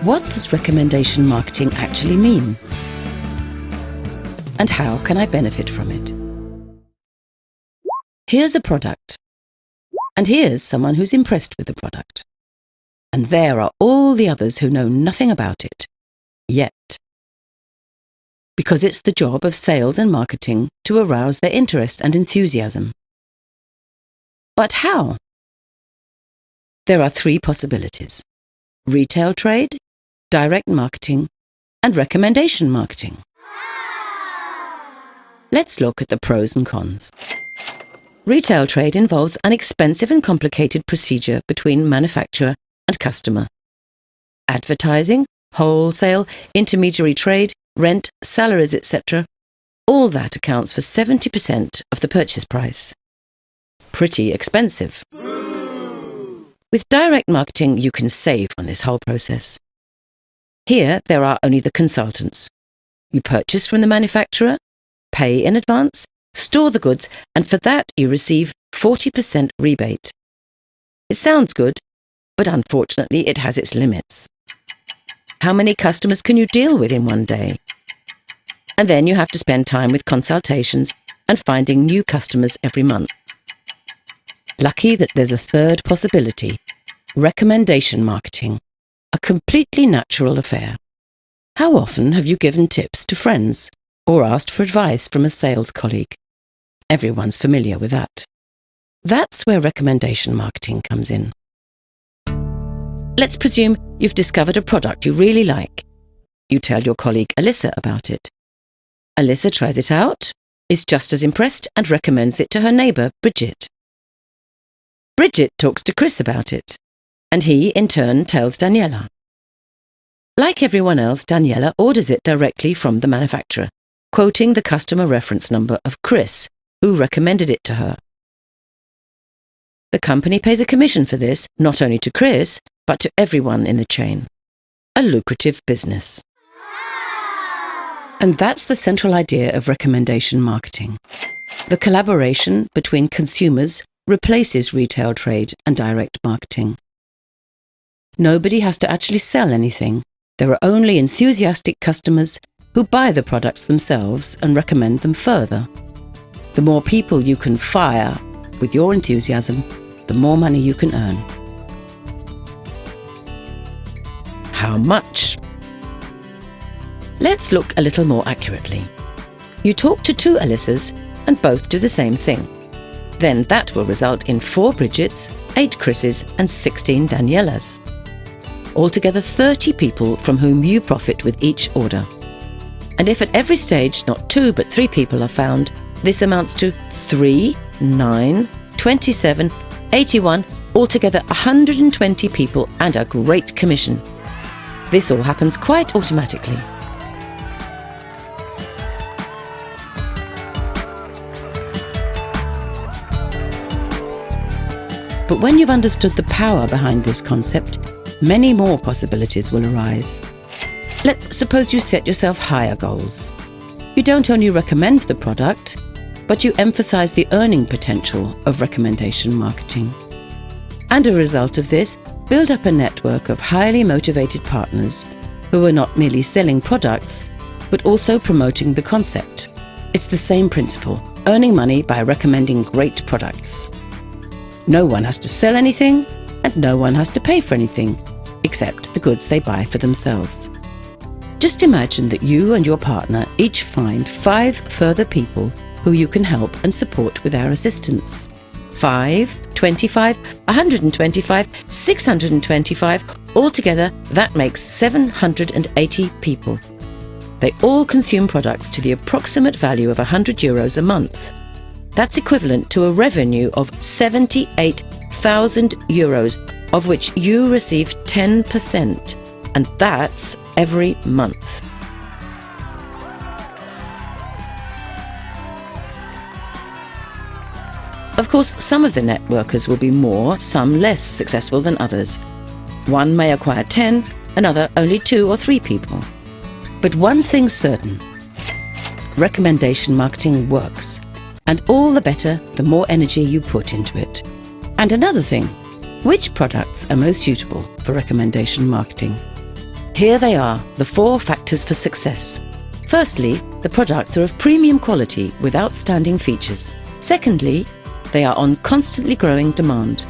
What does recommendation marketing actually mean? And how can I benefit from it? Here's a product. And here's someone who's impressed with the product. And there are all the others who know nothing about it. Yet. Because it's the job of sales and marketing to arouse their interest and enthusiasm. But how? There are three possibilities: retail trade, direct marketing, and recommendation marketing. Let's look at the pros and cons. Retail trade involves an expensive and complicated procedure between manufacturer and customer. Advertising, wholesale, intermediary trade, rent, salaries, etc. All that accounts for 70% of the purchase price. Pretty expensive. With direct marketing, you can save on this whole process. Here, there are only the consultants. You purchase from the manufacturer, pay in advance, store the goods, and for that you receive 40% rebate. It sounds good, but unfortunately it has its limits. How many customers can you deal with in one day? And then you have to spend time with consultations and finding new customers every month. Lucky that there's a third possibility: recommendation marketing, a completely natural affair. How often have you given tips to friends or asked for advice from a sales colleague? Everyone's familiar with that. That's where recommendation marketing comes in. Let's presume you've discovered a product you really like. You tell your colleague Alyssa about it. Alyssa tries it out, is just as impressed, and recommends it to her neighbour, Bridget. Bridget talks to Chris about it, and he, in turn, tells Daniela. Like everyone else, Daniela orders it directly from the manufacturer, quoting the customer reference number of Chris, who recommended it to her. The company pays a commission for this, not only to Chris, but to everyone in the chain. A lucrative business. And that's the central idea of recommendation marketing. The collaboration between consumers replaces retail trade and direct marketing. Nobody has to actually sell anything. There are only enthusiastic customers who buy the products themselves and recommend them further. The more people you can fire with your enthusiasm, the more money you can earn. How much? Let's look a little more accurately. You talk to two Alyssas and both do the same thing. Then that will result in 4 Bridgets, 8 Chris's and 16 Danielas. Altogether 30 people from whom you profit with each order. And if at every stage not 2 but 3 people are found, this amounts to 3, 9, 27, 81, altogether 120 people and a great commission. This all happens quite automatically. But when you've understood the power behind this concept, many more possibilities will arise. Let's suppose you set yourself higher goals. You don't only recommend the product, but you emphasize the earning potential of recommendation marketing. And a result of this, build up a network of highly motivated partners who are not merely selling products, but also promoting the concept. It's the same principle, earning money by recommending great products. No one has to sell anything, and no one has to pay for anything, except the goods they buy for themselves. Just imagine that you and your partner each find 5 further people who you can help and support with our assistance. 5, 25, 125, 625, altogether that makes 780 people. They all consume products to the approximate value of €100 a month. That's equivalent to a revenue of €78,000, of which you receive 10%, and that's every month. Of course, some of the networkers will be more, some less successful than others. One may acquire 10, another only 2 or 3 people. But one thing's certain: recommendation marketing works. And all the better, the more energy you put into it. And another thing, which products are most suitable for recommendation marketing? Here they are, the 4 factors for success. Firstly, the products are of premium quality with outstanding features. Secondly, they are on constantly growing demand.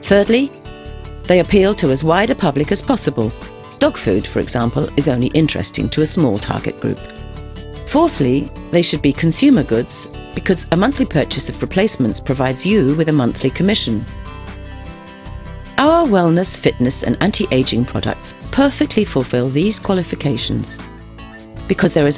Thirdly, they appeal to as wide a public as possible. Dog food, for example, is only interesting to a small target group. Fourthly, they should be consumer goods because a monthly purchase of replacements provides you with a monthly commission. Our wellness, fitness and anti-aging products perfectly fulfill these qualifications because there is